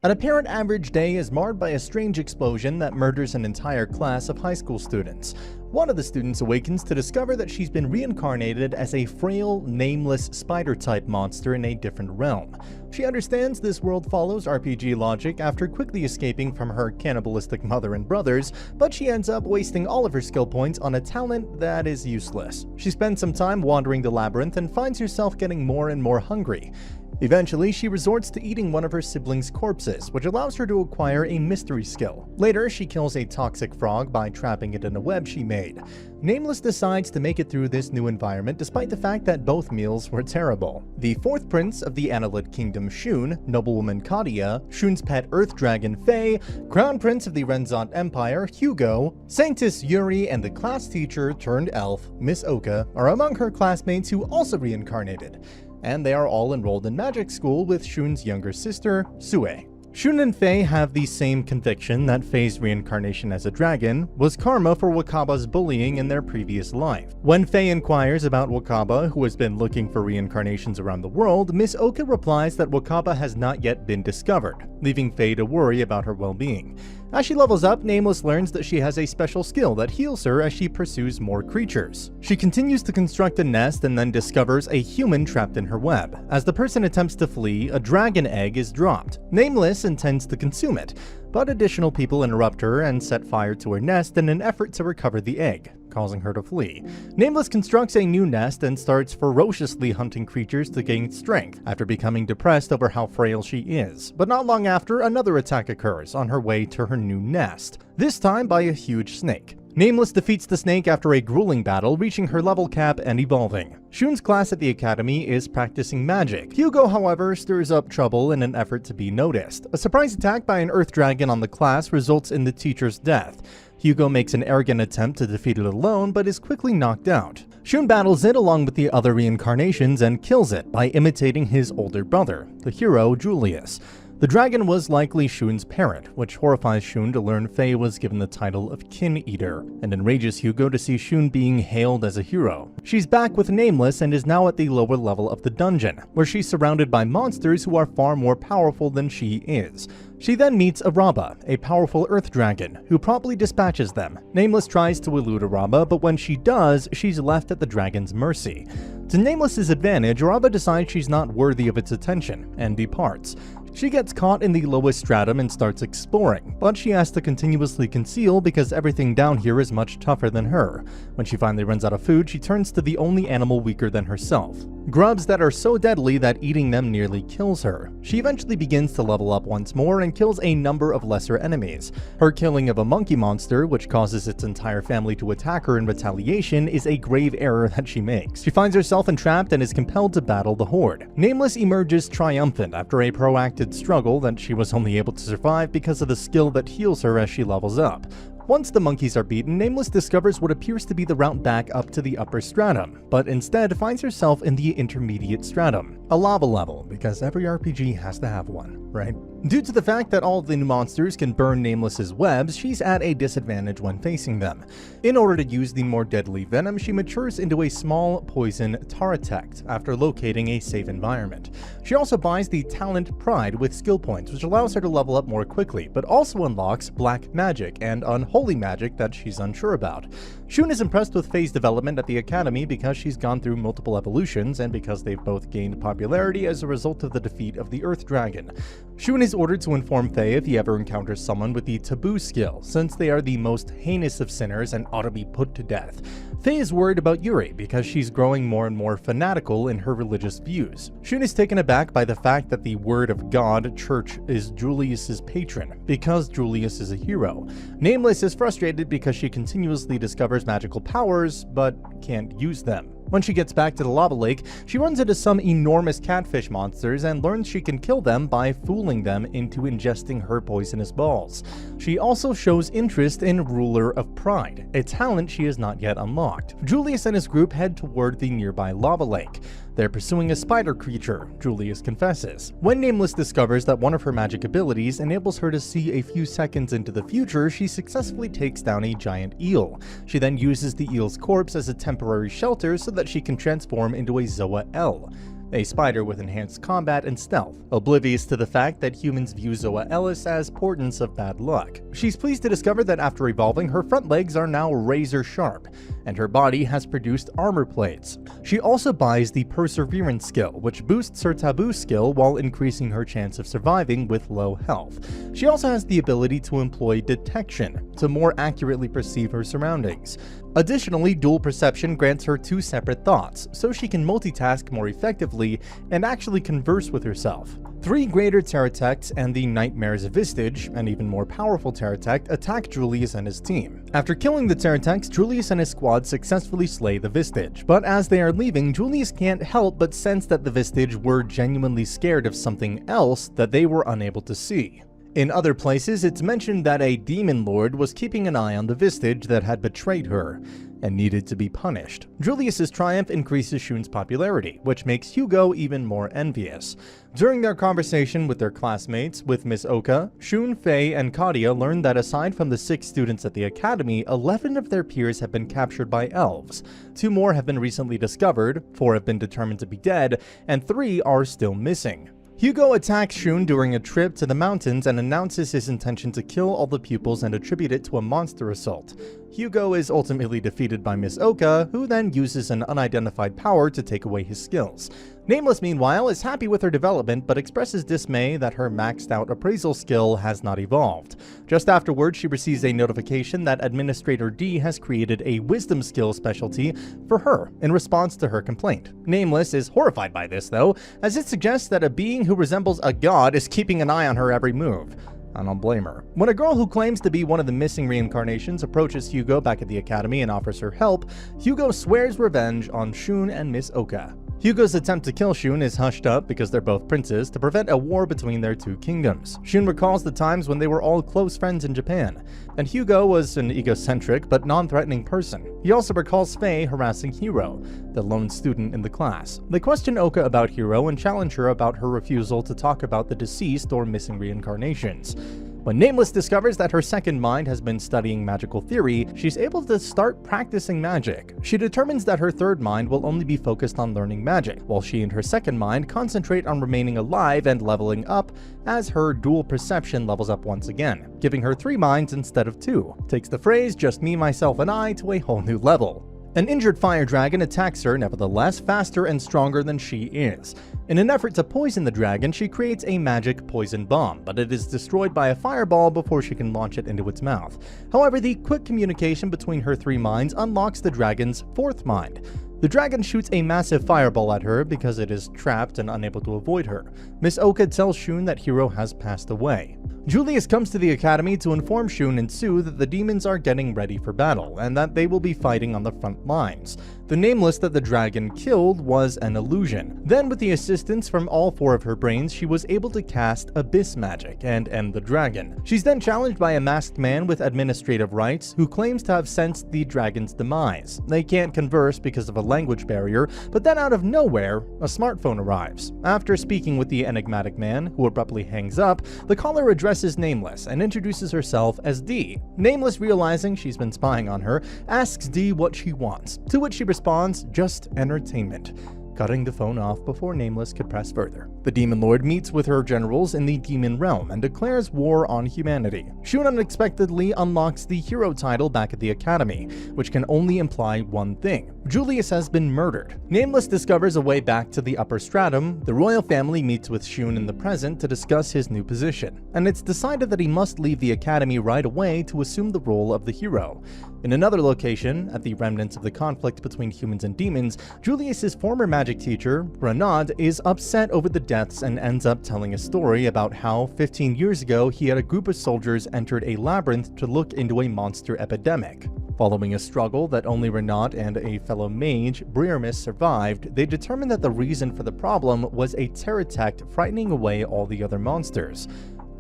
An apparent average day is marred by a strange explosion that murders an entire class of high school students. One of the students awakens to discover that she's been reincarnated as a frail, nameless spider-type monster in a different realm. She understands this world follows RPG logic after quickly escaping from her cannibalistic mother and brothers, but she ends up wasting all of her skill points on a talent that is useless. She spends some time wandering the labyrinth and finds herself getting more and more hungry. Eventually, she resorts to eating one of her siblings' corpses, which allows her to acquire a mystery skill. Later, she kills a toxic frog by trapping it in a web she made. Nameless decides to make it through this new environment despite the fact that both meals were terrible. The fourth prince of the Annelid Kingdom, Shun, noblewoman Kadia, Shun's pet earth dragon Faye, crown prince of the Renzant Empire, Hugo, Sanctus Yuri, and the class teacher turned elf, Miss Oka, are among her classmates who also reincarnated. And they are all enrolled in magic school with Shun's younger sister, Sue. Shun and Faye have the same conviction that Faye's reincarnation as a dragon was karma for Wakaba's bullying in their previous life. When Faye inquires about Wakaba, who has been looking for reincarnations around the world, Miss Oka replies that Wakaba has not yet been discovered, leaving Faye to worry about her well-being. As she levels up, Nameless learns that she has a special skill that heals her as she pursues more creatures. She continues to construct a nest and then discovers a human trapped in her web. As the person attempts to flee, a dragon egg is dropped. Nameless intends to consume it, but additional people interrupt her and set fire to her nest in an effort to recover the egg, causing her to flee. Nameless constructs a new nest and starts ferociously hunting creatures to gain strength after becoming depressed over how frail she is. But not long after, another attack occurs on her way to her new nest, this time by a huge snake. Nameless defeats the snake after a grueling battle, reaching her level cap and evolving. Shun's class at the academy is practicing magic. Hugo, however, stirs up trouble in an effort to be noticed. A surprise attack by an earth dragon on the class results in the teacher's death. Hugo makes an arrogant attempt to defeat it alone, but is quickly knocked out. Shun battles it along with the other reincarnations and kills it by imitating his older brother, the hero Julius. The dragon was likely Shun's parent, which horrifies Shun to learn Faye was given the title of Kin Eater, and enrages Hugo to see Shun being hailed as a hero. She's back with Nameless and is now at the lower level of the dungeon, where she's surrounded by monsters who are far more powerful than she is. She then meets Araba, a powerful earth dragon, who promptly dispatches them. Nameless tries to elude Araba, but when she does, she's left at the dragon's mercy. To Nameless's advantage, Araba decides she's not worthy of its attention, and departs. She gets caught in the lowest stratum and starts exploring, but she has to continuously conceal because everything down here is much tougher than her. When she finally runs out of food, she turns to the only animal weaker than herself. Grubs that are so deadly that eating them nearly kills her. She eventually begins to level up once more and kills a number of lesser enemies. Her killing of a monkey monster, which causes its entire family to attack her in retaliation, is a grave error that she makes. She finds herself entrapped and is compelled to battle the horde. Nameless emerges triumphant after a proactive struggle that she was only able to survive because of the skill that heals her as she levels up. Once the monkeys are beaten, Nameless discovers what appears to be the route back up to the upper stratum, but instead finds herself in the intermediate stratum, a lava level, because every RPG has to have one, right? Due to the fact that all of the new monsters can burn Nameless's webs, she's at a disadvantage when facing them. In order to use the more deadly venom, she matures into a small poison Taratect after locating a safe environment. She also buys the talent Pride with skill points, which allows her to level up more quickly, but also unlocks black magic and unholy magic that she's unsure about. Shun is impressed with Faye's development at the academy because she's gone through multiple evolutions and because they've both gained popularity as a result of the defeat of the Earth Dragon. Shun is ordered to inform Faye if he ever encounters someone with the Taboo skill, since they are the most heinous of sinners and ought to be put to death. Faye is worried about Yuri because she's growing more and more fanatical in her religious views. Shun is taken aback by the fact that the Word of God Church is Julius's patron, because Julius is a hero. Nameless is frustrated because she continuously discovers magical powers, but can't use them. When she gets back to the lava lake, she runs into some enormous catfish monsters and learns she can kill them by fooling them into ingesting her poisonous balls. She also shows interest in Ruler of Pride, a talent she has not yet unlocked. Julius and his group head toward the nearby lava lake. They're pursuing a spider creature, Julius confesses. When Nameless discovers that one of her magic abilities enables her to see a few seconds into the future, she successfully takes down a giant eel. She then uses the eel's corpse as a temporary shelter so that she can transform into a Zoa L. a spider with enhanced combat and stealth, oblivious to the fact that humans view Zoa Ellis as portents of bad luck. She's pleased to discover that after evolving, her front legs are now razor sharp, and her body has produced armor plates. She also buys the Perseverance skill, which boosts her Taboo skill while increasing her chance of surviving with low health. She also has the ability to employ Detection to more accurately perceive her surroundings. Additionally, Dual Perception grants her 2 separate thoughts, so she can multitask more effectively and actually converse with herself. 3 greater Terratects and the Nightmare's Vistage, an even more powerful Terratect, attack Julius and his team. After killing the Terratects, Julius and his squad successfully slay the Vistage, but as they are leaving, Julius can't help but sense that the Vistage were genuinely scared of something else that they were unable to see. In other places, it's mentioned that a demon lord was keeping an eye on the Vistage that had betrayed her and needed to be punished. Julius's triumph increases Shun's popularity, which makes Hugo even more envious. During their conversation with their classmates, with Miss Oka, Shun, Faye, and Kadia learn that aside from the 6 students at the academy, 11 of their peers have been captured by elves. 2 more have been recently discovered, 4 have been determined to be dead, and 3 are still missing. Hugo attacks Shun during a trip to the mountains and announces his intention to kill all the pupils and attribute it to a monster assault. Hugo is ultimately defeated by Miss Oka, who then uses an unidentified power to take away his skills. Nameless, meanwhile, is happy with her development but expresses dismay that her maxed out appraisal skill has not evolved. Just afterwards, she receives a notification that Administrator D has created a wisdom skill specialty for her in response to her complaint. Nameless is horrified by this, though, as it suggests that a being who resembles a god is keeping an eye on her every move. I don't blame her. When a girl who claims to be one of the missing reincarnations approaches Hugo back at the academy and offers her help, Hugo swears revenge on Shun and Miss Oka. Hugo's attempt to kill Shun is hushed up because they're both princes to prevent a war between their 2 kingdoms. Shun recalls the times when they were all close friends in Japan, and Hugo was an egocentric but non-threatening person. He also recalls Faye harassing Hiro, the lone student in the class. They question Oka about Hiro and challenge her about her refusal to talk about the deceased or missing reincarnations. When Nameless discovers that her second mind has been studying magical theory, she's able to start practicing magic. She determines that her third mind will only be focused on learning magic, while she and her second mind concentrate on remaining alive and leveling up as her dual perception levels up once again, giving her 3 minds instead of 2. Takes the phrase "just me, myself, and I" to a whole new level. An injured fire dragon attacks her, nevertheless, faster and stronger than she is. In an effort to poison the dragon, she creates a magic poison bomb, but it is destroyed by a fireball before she can launch it into its mouth. However, the quick communication between her 3 minds unlocks the dragon's 4th mind. The dragon shoots a massive fireball at her because it is trapped and unable to avoid her. Miss Oka tells Shun that Hiro has passed away. Julius comes to the academy to inform Shun and Sue that the demons are getting ready for battle, and that they will be fighting on the front lines. The Nameless that the dragon killed was an illusion. Then, with the assistance from all 4 of her brains, she was able to cast Abyss Magic and end the dragon. She's then challenged by a masked man with administrative rights who claims to have sensed the dragon's demise. They can't converse because of a language barrier, but then out of nowhere, a smartphone arrives. After speaking with the enigmatic man, who abruptly hangs up, the caller addresses Nameless and introduces herself as D. Nameless, realizing she's been spying on her, asks D what she wants, to which she responds, "Just entertainment," cutting the phone off before Nameless could press further. The Demon Lord meets with her generals in the Demon Realm and declares war on humanity. Shun unexpectedly unlocks the hero title back at the Academy, which can only imply one thing: Julius has been murdered. Nameless discovers a way back to the upper stratum. The royal family meets with Shun in the present to discuss his new position, and it's decided that he must leave the Academy right away to assume the role of the hero. In another location, at the remnants of the conflict between humans and demons, Julius's former magic teacher, Renaud, is upset over the deaths and ends up telling a story about how 15 years ago he had a group of soldiers entered a labyrinth to look into a monster epidemic. Following a struggle that only Renaud and a fellow mage, Briarmus, survived, they determined that the reason for the problem was a Terratect frightening away all the other monsters.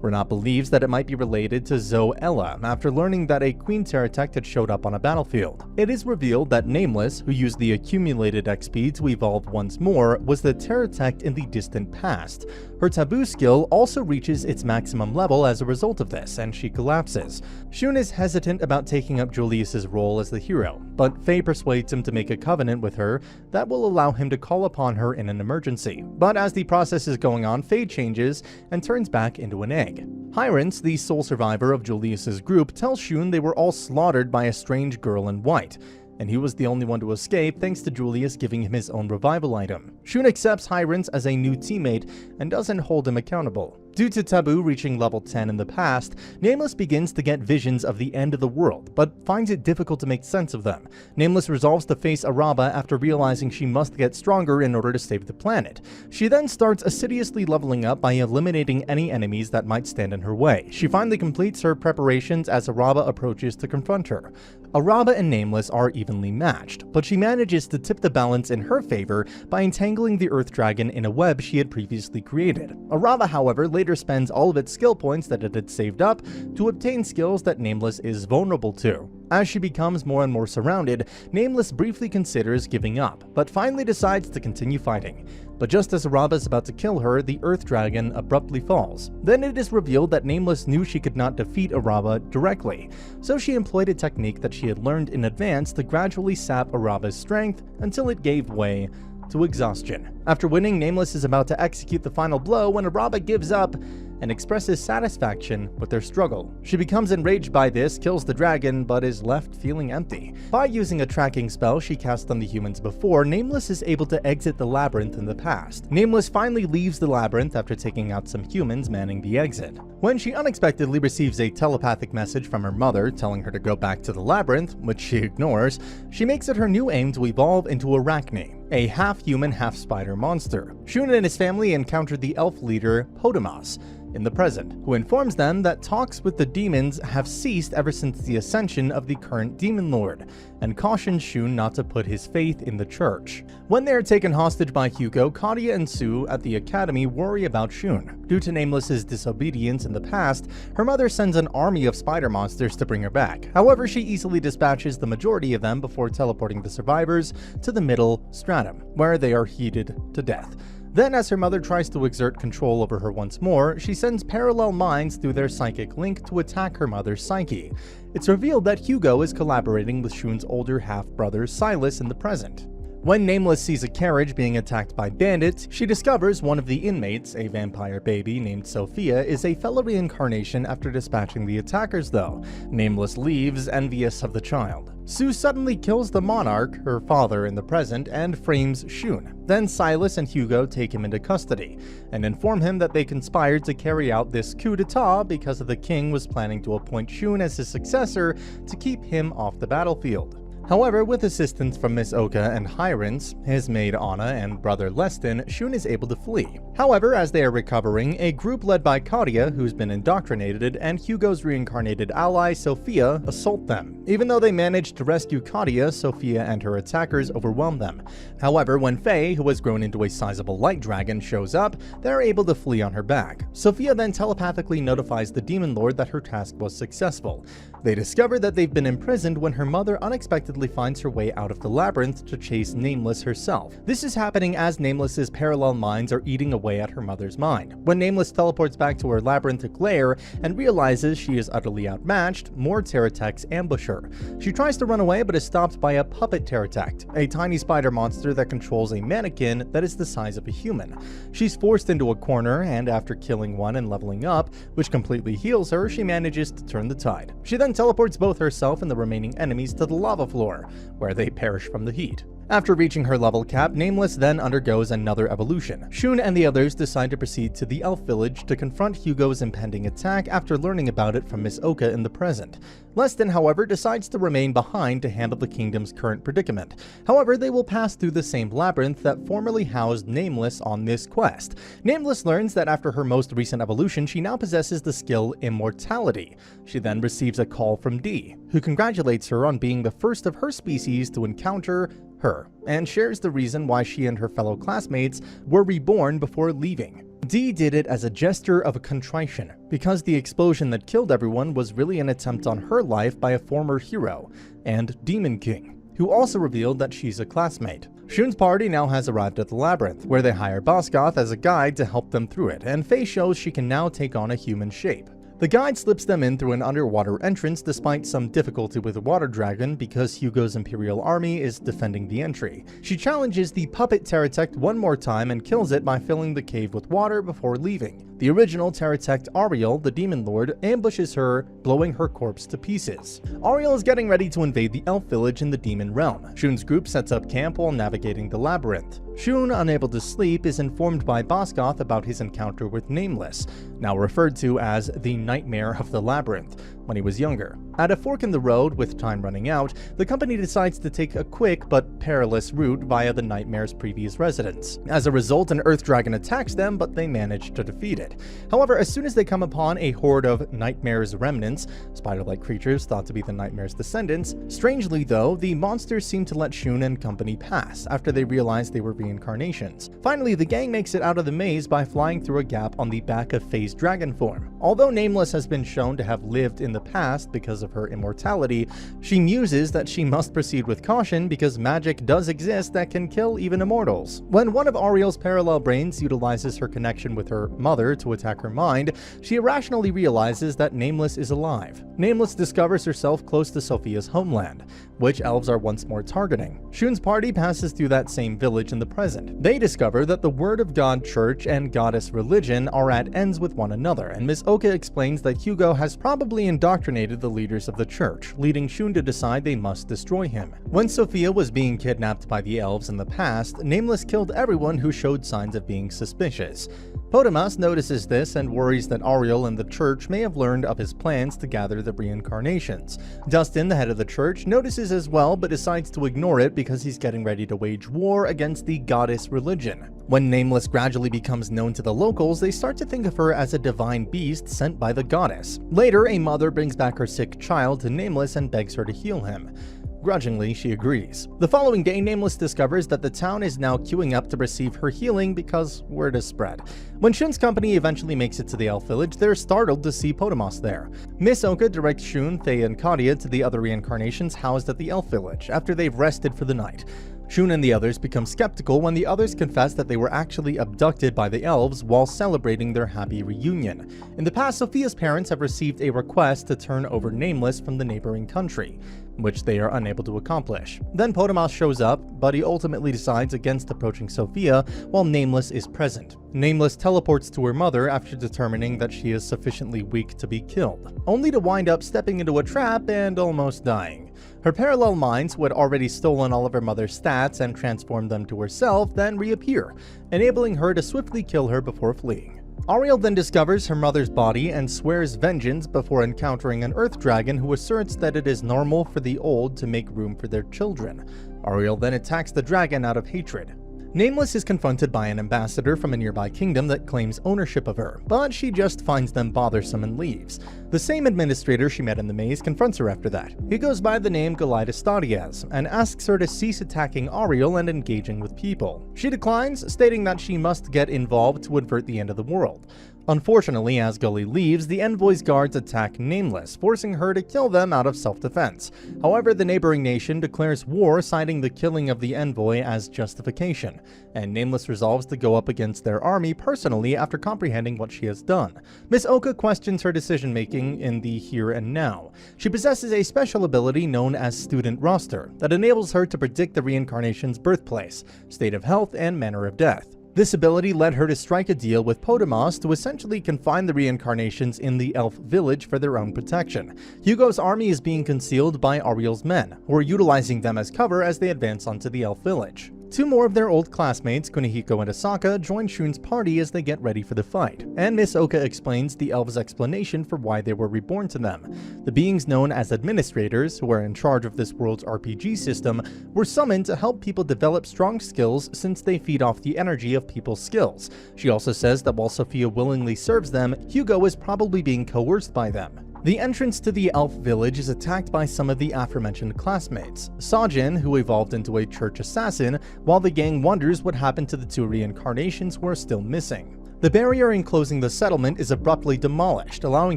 Renat believes that it might be related to Zoella after learning that a queen pterodactyl had showed up on a battlefield. It is revealed that Nameless, who used the accumulated XP to evolve once more, was the pterodactyl in the distant past. Her taboo skill also reaches its maximum level as a result of this, and she collapses. Shun is hesitant about taking up Julius's role as the hero, but Faye persuades him to make a covenant with her that will allow him to call upon her in an emergency. But as the process is going on, Faye changes and turns back into an egg. Hyrance, the sole survivor of Julius's group, tells Shun they were all slaughtered by a strange girl in white, and he was the only one to escape thanks to Julius giving him his own revival item. Shun accepts Hyrance as a new teammate and doesn't hold him accountable. Due to Taboo reaching level 10 in the past, Nameless begins to get visions of the end of the world, but finds it difficult to make sense of them. Nameless resolves to face Araba after realizing she must get stronger in order to save the planet. She then starts assiduously leveling up by eliminating any enemies that might stand in her way. She finally completes her preparations as Araba approaches to confront her. Araba and Nameless are evenly matched, but she manages to tip the balance in her favor by entangling the Earth Dragon in a web she had previously created. Araba, however, later spends all of its skill points that it had saved up to obtain skills that Nameless is vulnerable to. As she becomes more and more surrounded, Nameless briefly considers giving up, but finally decides to continue fighting. But just as Araba is about to kill her, the Earth Dragon abruptly falls. Then it is revealed that Nameless knew she could not defeat Araba directly, so she employed a technique that she had learned in advance to gradually sap Araba's strength until it gave way to exhaustion. After winning, Nameless is about to execute the final blow when Araba gives up and expresses satisfaction with their struggle. She becomes enraged by this, kills the dragon, but is left feeling empty. By using a tracking spell she cast on the humans before, Nameless is able to exit the labyrinth in the past. Nameless finally leaves the labyrinth after taking out some humans manning the exit. When she unexpectedly receives a telepathic message from her mother telling her to go back to the labyrinth, which she ignores, she makes it her new aim to evolve into Arachne, a half-human, half-spider monster. Shun and his family encountered the elf leader, Podamas, in the present, who informs them that talks with the demons have ceased ever since the ascension of the current demon lord, and cautions Shun not to put his faith in the church. When they are taken hostage by Hugo, Katia and Sue at the academy worry about Shun. Due to Nameless's disobedience in the past, her mother sends an army of spider monsters to bring her back. However, she easily dispatches the majority of them before teleporting the survivors to the middle stratum, where they are heated to death. Then, as her mother tries to exert control over her once more, she sends parallel minds through their psychic link to attack her mother's psyche. It's revealed that Hugo is collaborating with Shun's older half-brother Silas in the present. When Nameless sees a carriage being attacked by bandits, she discovers one of the inmates, a vampire baby named Sophia, is a fellow reincarnation after dispatching the attackers though. Nameless leaves, envious of the child. Sue suddenly kills the monarch, her father in the present, and frames Shun. Then Silas and Hugo take him into custody, and inform him that they conspired to carry out this coup d'etat because the king was planning to appoint Shun as his successor to keep him off the battlefield. However, with assistance from Miss Oka and Hyrance, his maid Anna, and brother Leston, Shun is able to flee. However, as they are recovering, a group led by Katia, who's been indoctrinated, and Hugo's reincarnated ally, Sophia, assault them. Even though they manage to rescue Katia, Sophia and her attackers overwhelm them. However, when Faye, who has grown into a sizable light dragon, shows up, they're able to flee on her back. Sophia then telepathically notifies the demon lord that her task was successful. They discover that they've been imprisoned when her mother unexpectedly finds her way out of the labyrinth to chase Nameless herself. This is happening as Nameless's parallel minds are eating away at her mother's mind. When Nameless teleports back to her labyrinthic lair and realizes she is utterly outmatched, more pterodactyls ambush her. She tries to run away but is stopped by a puppet pterodactyl, a tiny spider monster that controls a mannequin that is the size of a human. She's forced into a corner, and after killing one and leveling up, which completely heals her, she manages to turn the tide. She then teleports both herself and the remaining enemies to the lava floor, where they perish from the heat. After reaching her level cap, Nameless then undergoes another evolution. Shun and the others decide to proceed to the elf village to confront Hugo's impending attack after learning about it from Miss Oka in the present. Leston, however, decides to remain behind to handle the kingdom's current predicament. However, they will pass through the same labyrinth that formerly housed Nameless on this quest. Nameless learns that after her most recent evolution, she now possesses the skill Immortality. She then receives a call from D, who congratulates her on being the first of her species to encounter her, and shares the reason why she and her fellow classmates were reborn before leaving. Dee did it as a gesture of contrition, because the explosion that killed everyone was really an attempt on her life by a former hero, and Demon King, who also revealed that she's a classmate. Shun's party now has arrived at the labyrinth, where they hire Bosgoth as a guide to help them through it, and Faye shows she can now take on a human shape. The guide slips them in through an underwater entrance despite some difficulty with the water dragon because Hugo's Imperial army is defending the entry. She challenges the puppet Terratect one more time and kills it by filling the cave with water before leaving. The original Terratect Ariel, the Demon Lord, ambushes her, blowing her corpse to pieces. Ariel is getting ready to invade the elf village in the Demon Realm. Shun's group sets up camp while navigating the labyrinth. Shun, unable to sleep, is informed by Bosgoth about his encounter with Nameless, now referred to as the Nightmare of the Labyrinth, when he was younger. At a fork in the road, with time running out, the company decides to take a quick but perilous route via the Nightmare's previous residence. As a result, an Earth Dragon attacks them, but they manage to defeat it. However, as soon as they come upon a horde of Nightmare's remnants, spider-like creatures thought to be the Nightmare's descendants, strangely though, the monsters seem to let Shun and company pass after they realize they were reincarnations. Finally, the gang makes it out of the maze by flying through a gap on the back of Faye's dragon form. Although Nameless has been shown to have lived in the past because of her immortality, she muses that she must proceed with caution because magic does exist that can kill even immortals. When one of Ariel's parallel brains utilizes her connection with her mother to attack her mind, she irrationally realizes that Nameless is alive. Nameless discovers herself close to Sophia's homeland, which elves are once more targeting. Shun's party passes through that same village in the present. They discover that the Word of God Church and Goddess religion are at ends with one another, and Miss Oka explains that Hugo has probably indoctrinated the leaders of the church, leading Shun to decide they must destroy him. When Sophia was being kidnapped by the elves in the past, Nameless killed everyone who showed signs of being suspicious. Potamus notices this and worries that Ariel and the church may have learned of his plans to gather the reincarnations. Dustin, the head of the church, notices as well but decides to ignore it because he's getting ready to wage war against the goddess religion. When Nameless gradually becomes known to the locals, they start to think of her as a divine beast sent by the goddess. Later, a mother brings back her sick child to Nameless and begs her to heal him. Grudgingly, she agrees. The following day, Nameless discovers that the town is now queuing up to receive her healing because word is spread. When Shun's company eventually makes it to the elf village, they're startled to see Potamus there. Miss Oka directs Shun, Faye, and Kadia to the other reincarnations housed at the elf village after they've rested for the night. Shun and the others become skeptical when the others confess that they were actually abducted by the elves while celebrating their happy reunion. In the past, Sophia's parents have received a request to turn over Nameless from the neighboring country, which they are unable to accomplish. Then Potamus shows up, but he ultimately decides against approaching Sophia while Nameless is present. Nameless teleports to her mother after determining that she is sufficiently weak to be killed, only to wind up stepping into a trap and almost dying. Her parallel minds, who had already stolen all of her mother's stats and transformed them to herself, then reappear, enabling her to swiftly kill her before fleeing. Ariel then discovers her mother's body and swears vengeance before encountering an earth dragon who asserts that it is normal for the old to make room for their children. Ariel then attacks the dragon out of hatred. Nameless is confronted by an ambassador from a nearby kingdom that claims ownership of her, but she just finds them bothersome and leaves. The same administrator she met in the maze confronts her after that. He goes by the name Galidestadias and asks her to cease attacking Ariel and engaging with people. She declines, stating that she must get involved to avert the end of the world. Unfortunately, as Gully leaves, the envoy's guards attack Nameless, forcing her to kill them out of self-defense. However, the neighboring nation declares war, citing the killing of the envoy as justification, and Nameless resolves to go up against their army personally after comprehending what she has done. Miss Oka questions her decision-making in the here and now. She possesses a special ability known as Student Roster that enables her to predict the reincarnation's birthplace, state of health, and manner of death. This ability led her to strike a deal with Potamus to essentially confine the reincarnations in the elf village for their own protection. Hugo's army is being concealed by Ariel's men, who are utilizing them as cover as they advance onto the elf village. Two more of their old classmates, Kunihiko and Asaka, join Shun's party as they get ready for the fight, and Miss Oka explains the elves' explanation for why they were reborn to them. The beings known as administrators, who are in charge of this world's RPG system, were summoned to help people develop strong skills since they feed off the energy of people's skills. She also says that while Sophia willingly serves them, Hugo is probably being coerced by them. The entrance to the elf village is attacked by some of the aforementioned classmates. Sajin, who evolved into a church assassin, while the gang wonders what happened to the two reincarnations who are still missing. The barrier enclosing the settlement is abruptly demolished, allowing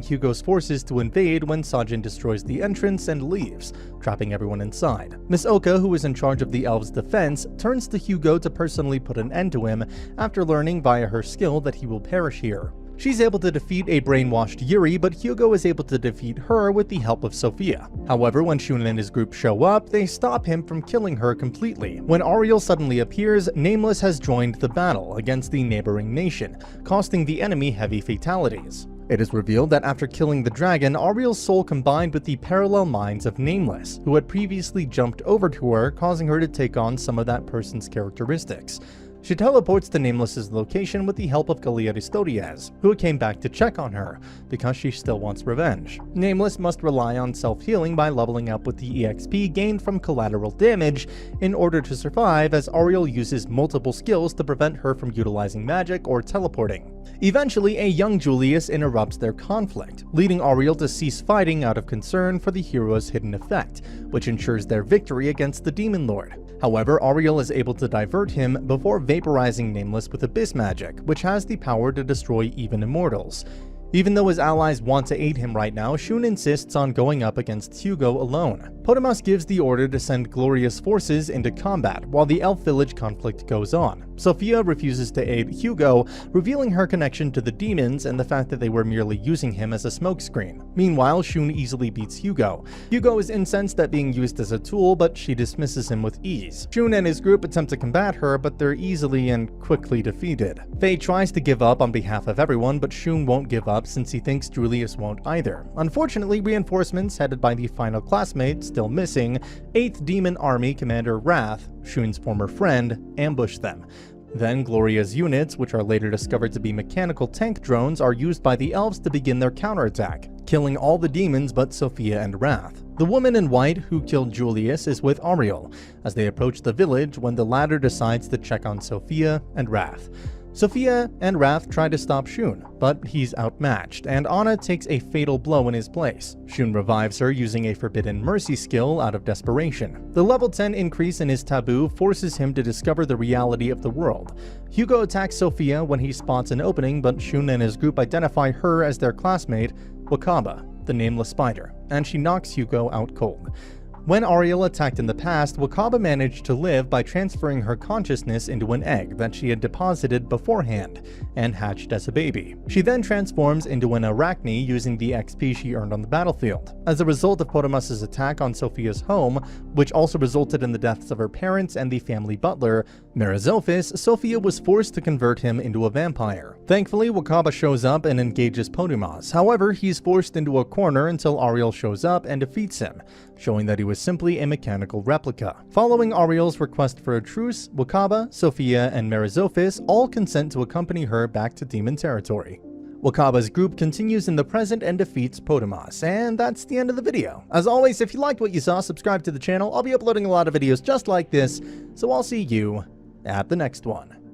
Hugo's forces to invade when Sajin destroys the entrance and leaves, trapping everyone inside. Miss Oka, who is in charge of the elves' defense, turns to Hugo to personally put an end to him after learning via her skill that he will perish here. She's able to defeat a brainwashed Yuri, but Hugo is able to defeat her with the help of Sophia. However, when Shun and his group show up, they stop him from killing her completely. When Ariel suddenly appears, Nameless has joined the battle against the neighboring nation, costing the enemy heavy fatalities. It is revealed that after killing the dragon, Ariel's soul combined with the parallel minds of Nameless, who had previously jumped over to her, causing her to take on some of that person's characteristics. She teleports to Nameless's location with the help of Galia Ristorias, who came back to check on her, because she still wants revenge. Nameless must rely on self-healing by leveling up with the EXP gained from collateral damage in order to survive, as Ariel uses multiple skills to prevent her from utilizing magic or teleporting. Eventually, a young Julius interrupts their conflict, leading Ariel to cease fighting out of concern for the hero's hidden effect, which ensures their victory against the Demon Lord. However, Ariel is able to divert him before vaporizing Nameless with Abyss Magic, which has the power to destroy even immortals. Even though his allies want to aid him right now, Shun insists on going up against Hugo alone. Potamus gives the order to send Gloria's forces into combat while the elf village conflict goes on. Sophia refuses to aid Hugo, revealing her connection to the demons and the fact that they were merely using him as a smokescreen. Meanwhile, Shun easily beats Hugo. Hugo is incensed at being used as a tool, but she dismisses him with ease. Shun and his group attempt to combat her, but they're easily and quickly defeated. Faye tries to give up on behalf of everyone, but Shun won't give up since he thinks Julius won't either. Unfortunately, reinforcements headed by the final classmate, still missing, 8th Demon Army Commander Wrath, Shun's former friend, ambush them. Then Gloria's units, which are later discovered to be mechanical tank drones, are used by the elves to begin their counterattack, killing all the demons but Sophia and Wrath. The woman in white who killed Julius is with Ariel, as they approach the village when the latter decides to check on Sophia and Wrath. Sophia and Wrath try to stop Shun, but he's outmatched, and Anna takes a fatal blow in his place. Shun revives her using a Forbidden Mercy skill out of desperation. The level 10 increase in his taboo forces him to discover the reality of the world. Hugo attacks Sophia when he spots an opening, but Shun and his group identify her as their classmate, Wakaba, the nameless spider, and she knocks Hugo out cold. When Ariel attacked in the past, Wakaba managed to live by transferring her consciousness into an egg that she had deposited beforehand and hatched as a baby. She then transforms into an arachne using the XP she earned on the battlefield. As a result of Potamus's attack on Sophia's home, which also resulted in the deaths of her parents and the family butler, Merizophis, Sophia was forced to convert him into a vampire. Thankfully, Wakaba shows up and engages Potamus. However, he's forced into a corner until Ariel shows up and defeats him, showing that he was simply a mechanical replica. Following Ariel's request for a truce, Wakaba, Sophia, and Merizophis all consent to accompany her back to demon territory. Wakaba's group continues in the present and defeats Potamus, and that's the end of the video. As always, if you liked what you saw, subscribe to the channel. I'll be uploading a lot of videos just like this, so I'll see you at the next one.